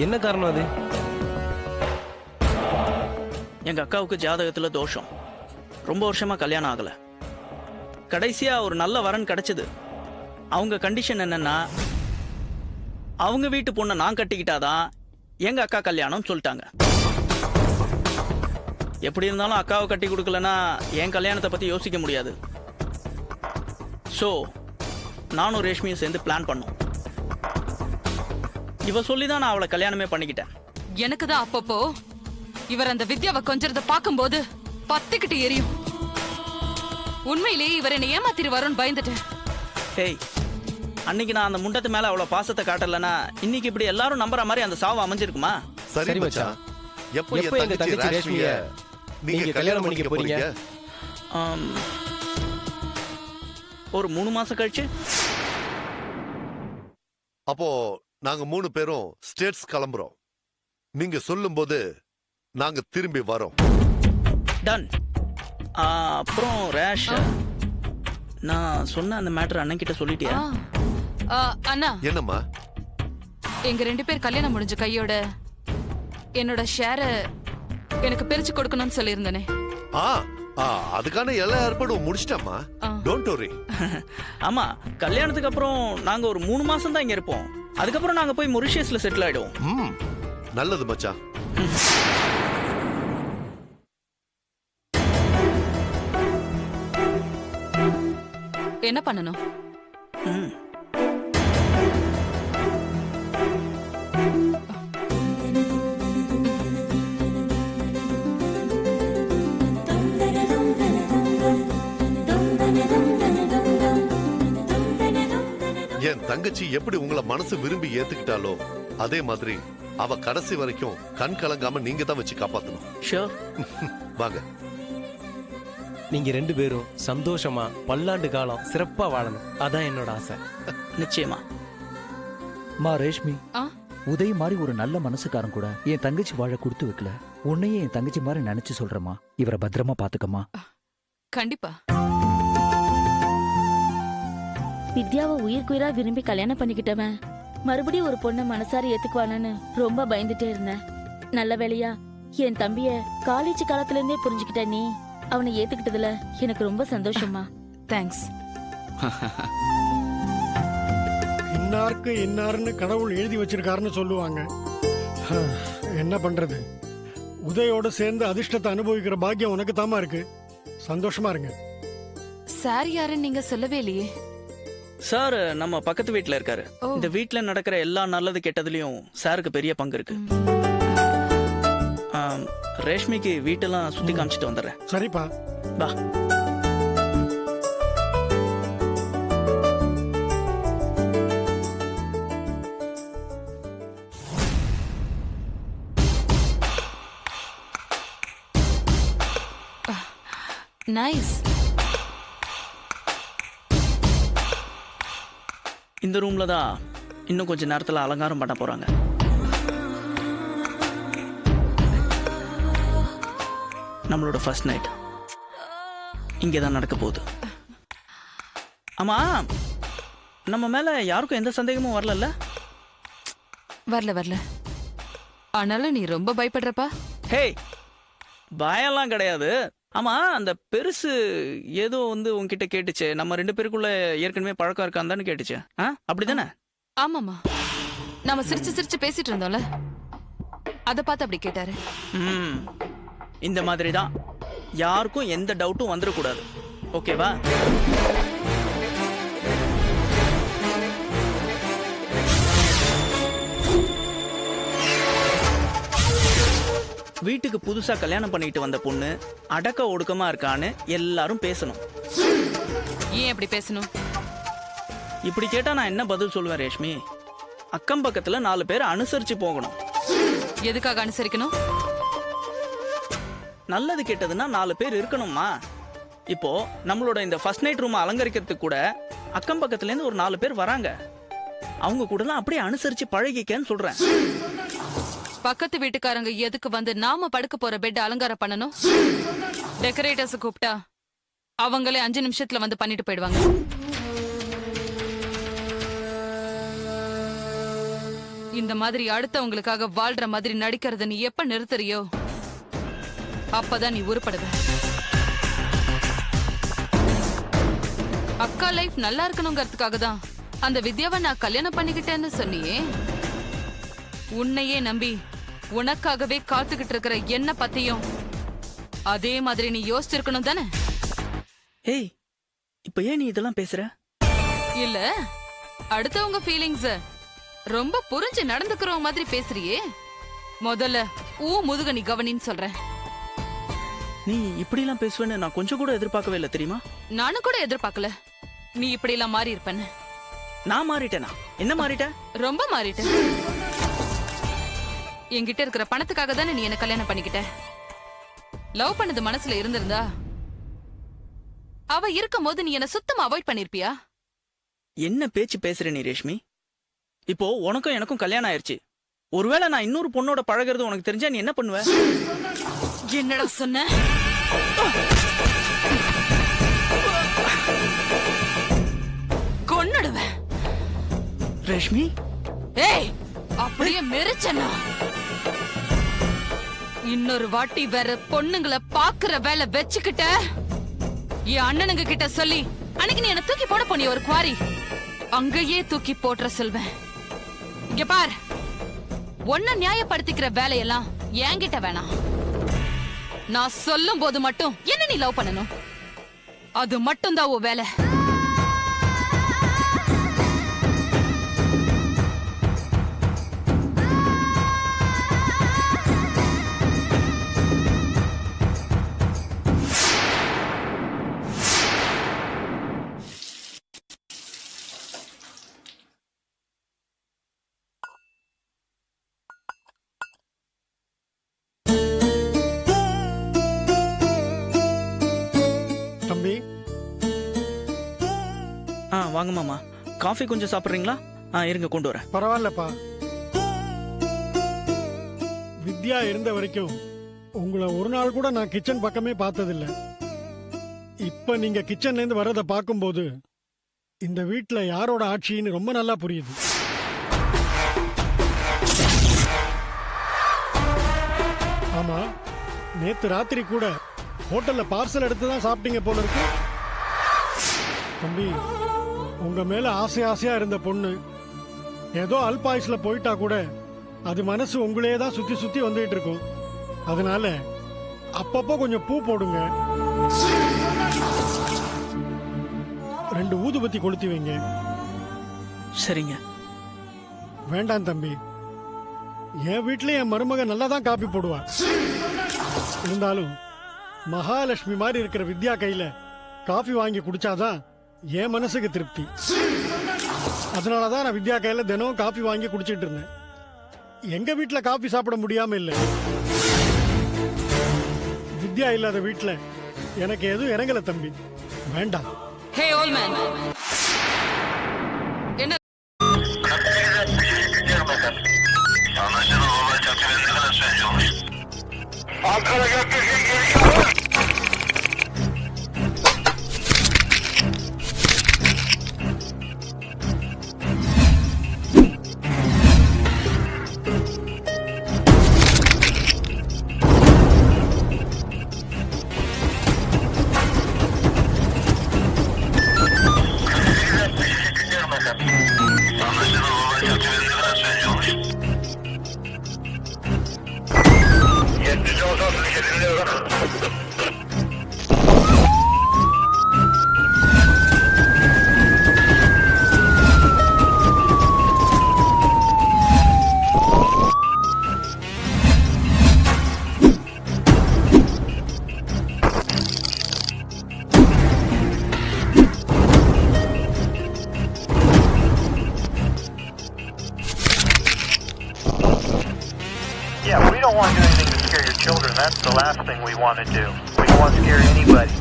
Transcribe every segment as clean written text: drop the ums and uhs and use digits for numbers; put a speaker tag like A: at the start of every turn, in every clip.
A: என்ன காரணம் அது?
B: எங்க அக்காவுக்கு ஜாதகத்துல தோஷம். ரொம்ப வருஷமா கல்யாணம் ஆகல. கடைசியா ஒரு நல்ல வரன் கிடைச்சது. அவங்க கண்டிஷன் என்னன்னா, அவங்க வீட்டு பொண்ணை நான் கட்டிக்கிட்டாதான் எங்க அக்கா கல்யாணம் சொல்லிட்டாங்க. எப்படி இருந்தாலும் அக்காவை கட்டி கொடுக்கலன்னா என் கல்யாணத்தை பத்தி யோசிக்க முடியாது. ஸோ நானும் ரேஷ்மியும் சேர்ந்து பிளான் பண்ணோம். இவ சொல்லிதான் நான் அவளை கல்யாணமே பண்ணிக்கிட்டேன்.
C: எனக்கு தான் அப்பப்போ இவர் அந்த வித்யாவை கொஞ்சறத பார்க்கும்போது பத்திக்கிட்டு எரியும். உண்மையிலேயே இவர் என்னை ஏமாத்திருவாரோன்னு பயந்துட்டேன்.
B: ஹேய், அன்னைக்கு நான் அந்த முண்டத்து மேல அவ்வளவு பாசத்தை காட்டலனா இன்னைக்கு இப்படி எல்லாரும் நம்புற மாதிரி அந்த சாவு அமைஞ்சிருக்குமா?
D: சரி மச்சான், எப்போ எங்க தங்கச்சி ரேஷ்மிய நீங்க கல்யாணம் பண்ணிக்க போறீங்க?
B: ஒரு 3 மாசம் கழிச்சு.
D: அப்போ நாங்க 3 பேரும் ஸ்டேட்ஸ் கிளம்புறோம். நீங்க சொல்லும்போது நாங்க திரும்பி வரோம்.
B: டன். அப்புறம் ரேஷ், நான் சொன்ன அந்த மேட்டர் அண்ணன் கிட்ட சொல்லிட்டியா?
C: அண்ணா,
D: என்னம்மா?
C: எங்க 2 பேர் கல்யாணம் முடிஞ்ச கையோட என்னோட ஷேர எனக்கு பிரிச்சு கொடுக்கணும்னு சொல்லியிருந்தேனே.
D: அதுக்கான எல்லா ஏற்பாடும் முடிச்சிட்டம்மா. Don't worry.
B: ஆமா, கல்யாணத்துக்கு அப்புறம் நாங்க ஒரு 3 மாசம் தான் இங்க இருப்போம். அதுக்கப்புறம் நாங்க போய் மொரிஷியஸ்ல செட்டில் ஆயிடுவோம்.
D: நல்லது மச்சான்.
C: என்ன பண்ணணும்?
D: என் தங்கச்சி எப்படி உங்களை மனசு விரும்பி ஏத்துக்கிட்டாலோ அதே மாதிரி அவ கடைசி வரைக்கும் கண் கலங்காம நீங்க தான் வச்சு காப்பாத்தணும்.
B: ஷூர்.
D: வாங்க.
A: நீங்க 2 பேரும் சந்தோஷமா பல்லாண்டு காலம் சிறப்பா வாழணும். அதான் என்னோட ஆசை.
B: நிச்சயமா.
E: ரேஷ்மி, உதய் மாதிரி ஒரு நல்ல மனசுக்காரன் கூட என் தங்கச்சி வாழ கொடுத்து வைக்கல. உன்னையே என் தங்கச்சி மாதிரி நினைச்சு சொல்றமா. இவரை பத்திரமா பாத்துக்கமா.
C: கண்டிப்பா.
F: வித்யாவை உயிர்க்குயிரா விரும்பி கல்யாணம் பண்ணிக்கிட்டவன் மறுபடியும் ஒரு பொண்ணை மனசார ஏத்துக்குவானு ரொம்ப பயந்துட்டே இருந்தேன். நல்ல வேளையா என் தம்பிய காலேஜ் காலத்துல இருந்தே புரிஞ்சுக்கிட்ட நீ அவனை ஏத்துக்கிட்டதுல எனக்கு ரொம்ப சந்தோஷமா.
C: தேங்க்ஸ்.
G: இன்னாருக்கு இன்னாருன்னு கடவுள் எழுதி வச்சிருக்காருன்னு சொல்லுவாங்க. என்ன பண்றது, உதயோட சேர்ந்து அதிர்ஷ்டத்தை அனுபவிக்கிற பாக்கியம் உனக்கு தாமா இருக்கு. சந்தோஷமா இருங்க.
C: சார் யாருன்னு நீங்க சொல்லவே இல்லையே.
B: சார் நம்ம பக்கத்து வீட்டுல இருக்காரு. இந்த வீட்டுல நடக்கிற எல்லா நல்லது கெட்டதுலயும் சாருக்கு பெரிய பங்கு இருக்கு. ரேஷ்மிக்கு வீட்டெல்லாம் சுத்தி காமிச்சிட்டு வந்துடுறேன்.
G: சரிப்பா,
B: பா.
C: நைஸ்.
B: இந்த ரூம்ல தான் இன்னும் கொஞ்ச நேரத்துல அலங்காரம் பண்ண போறாங்க. நம்மளோட ஃபர்ஸ்ட் நைட் இங்கதான் நடக்க போகுது. ஆமா, நம்ம மேல யாருக்கும் எந்த சந்தேகமும் வரல?
C: வரல. ஆனாலும் நீ ரொம்ப பயப்படுறப்பா.
B: ஹே, பயம்லாம் கிடையாது. ஆமா, அந்த பெருசு ஏதோ உன்கிட்ட கேட்டுச்சு, நம்ம 2 பேருக்குள்ள ஏற்கனவே பழக்கம் இருக்கான்னு கேட்டுச்சு. அப்படிதானே?
C: ஆமாமா, நாம சிரிச்சு பேசிட்டு இருந்தோம்ல, அத பார்த்து அப்படி கேட்டாரு.
B: இந்த மாதிரி தான் யாருக்கும் எந்த டவுட்டும் வந்துடக்கூடாது. ஓகேவா? வீட்டுக்கு புதுசா கல்யாணம் பண்ணிட்டு வந்த பொண்ணு அடக்க ஒடுக்கமா இருக்கான்னு எல்லாரும் பேசணும்.
C: ஏன் அப்படி பேசணும்?
B: இப்படி கேட்டா நான் என்ன பதில் சொல்லுவேன் ரேஷ்மி? அக்கம் பக்கத்துல 4 பேர் அனுசரிச்சு போகணும்.
C: எதுக்காக அனுசரிக்கணும்?
B: நல்லது கெட்டதுன்னா 4 பேர் இருக்கணுமா? இப்போ நம்மளோட இந்த ஃபர்ஸ்ட் நைட் ரூம் அலங்கரிக்கிறதுக்கு கூட அக்கம் பக்கத்துல இருந்து ஒரு 4 பேர் வராங்க. அவங்க கூடலாம் அப்படியே அனுசரிச்சு பழகிக்கன்னு சொல்றேன்.
C: பக்கத்து வீட்டுக்காரங்க எதுக்கு வந்து நாம படுக்க போற பெட் அலங்காரம் பண்ணணும்? டெக்கரேட்டர்ஸ் கூப்பிட்டா அவங்களே 5 நிமிஷத்துல வந்து பண்ணிட்டு போயிடுவாங்க. இந்த மாதிரி அடுத்தவங்களுக்காக வாழ்ற மாதிரி நடிக்கிறத நீ எப்ப நிறுத்துறியோ அப்பதான் நீ உருப்படுவ. அக்கா லைஃப் நல்லா இருக்கணுங்கிறதுக்காக தான் அந்த வித்யாவை நான் கல்யாணம் பண்ணிக்கிட்டேன்னு சொன்னியே. உன்னையே நம்பி உனக்காகவே காத்துக்கிட்டு இருக்கிற என்ன பத்தியும் அதே மாதிரி நீ யோசிச்சிருக்கணும் தானே?
B: ஏய், இப்ப ஏன் நீ இதெல்லாம் பேசுற?
C: இல்ல, அடுத்தவங்க ஃபீலிங்ஸ் ரொம்ப புரிஞ்சு நடந்துக்கிறவங்க மாதிரி பேசுறியே. முதல்ல முதுக நீ கவனின்னு சொல்றேன்.
B: நீ இப்படி எல்லாம் பேசுவேன்னு நான் கொஞ்சம் கூட எதிர்பார்க்கவே இல்லை தெரியுமா?
C: நானும் கூட எதிர்பார்க்கல நீ இப்படி எல்லாம் மாறி இருப்பேன்னு.
B: நான் மாறிட்டேனா? என்ன மாறிட்டேன்?
C: ரொம்ப மாறிட்டேன். என்கிட்ட இருக்கிற பணத்துக்காக தானே நீ என்ன கல்யாணம் பண்ணிக்கிட்ட. லவ் பண்ணது மனசுல இருந்திருந்தா அவ இருக்கும் போது நீ என்ன சுத்தமா அவாய்ட் பண்ணிருப்பியா?
B: என்ன பேச்சு பேசுற நீ ரேஷ்மி? இப்போ உனக்கும் எனக்கும் கல்யாணம் ஆயிருச்சு. ஒருவேளை நான் இன்னொரு பொண்ணோட பழகிறது உனக்கு தெரிஞ்சா நீ என்ன பண்ணுவ?
C: என்னடா சொன்ன? கொன்னுடுவேன்.
B: ரேஷ்மி,
C: ஏய், அப்படியே மெரிச்சனா இன்னொரு வாட்டி வேற பொண்ணுங்களை பாக்குற வேலை வச்சுக்கிட்ட என் அண்ணனுங்க கிட்ட சொல்லி அன்னைக்கு நீ என்ன தூக்கி போட போனிய ஒரு குவாரி அங்கேயே தூக்கி போட்டுற சொல்வேன். இங்க பார், ஒன்ன நியாயப்படுத்திக்கிற வேலையெல்லாம் என்கிட்ட வேணாம். நான் சொல்லும் போது மட்டும் என்ன நீ லவ் பண்ணணும், அது மட்டும் தான் உன் வேலை.
G: தம்பி,
B: வாங்க மாமா. காஃபி கொஞ்சம் சாப்பிடுறீங்களா? இருங்க கொண்டு வரேன்.
G: பரவாயில்லப்பா. வித்யா இருந்த வரைக்கும் உங்களை ஒரு நாள் கூட நான் கிச்சன் பக்கமே பார்த்ததில்ல. இப்ப நீங்க கிச்சன்ல இருந்து வர்றதை பார்க்கும்போது இந்த வீட்ல யாரோட ஆட்சின்னு ரொம்ப நல்லா புரியுது. ஆமா, நேத்து ராத்திரி கூட ஹோட்டல்ல பார்சல் எடுத்து தான் சாப்பிட்டீங்க போல இருக்கு. தம்பி, உங்க மேல ஆசை ஆசையா இருந்த பொண்ணு ஏதோ அல்பாயுஸ்ல போயிட்டா கூட அது மனசு உங்களையே தான் சுத்தி சுத்தி வந்துட்டு இருக்கும். அதனால அப்பப்போ கொஞ்சம் பூ போடுங்க, 2 ஊதுபத்தி கொளுத்தி வைங்க.
B: சரிங்க.
G: வேண்டாம் தம்பி, என் வீட்லயே என் மருமக நல்லா தான் காப்பி போடுவா. இருந்தாலும் மகாலட்சுமி மாதிரி இருக்கிற வித்யா கையில காஃபி வாங்கி குடிச்சாதான் என் மனசுக்கு திருப்தி. அதனாலதான் நான் வித்யா கையில தினம் காஃபி வாங்கி குடிச்சிட்டு இருந்தேன். எங்க வீட்டுல காஃபி சாப்பிட முடியாம இல்ல. வித்யா இல்லாத வீட்டுல எனக்கு எதுவும் இறங்கல தம்பி, வேண்டாம்.
C: ஹே ஓல்ட் மேன், என்ன
H: Yeah, we don't want to do anything to scare your children. That's the last thing we want to do. We don't want to scare anybody.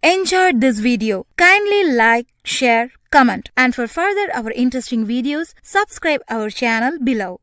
I: enjoyed this video, kindly like, share, comment, and for further our interesting videos, subscribe our channel below.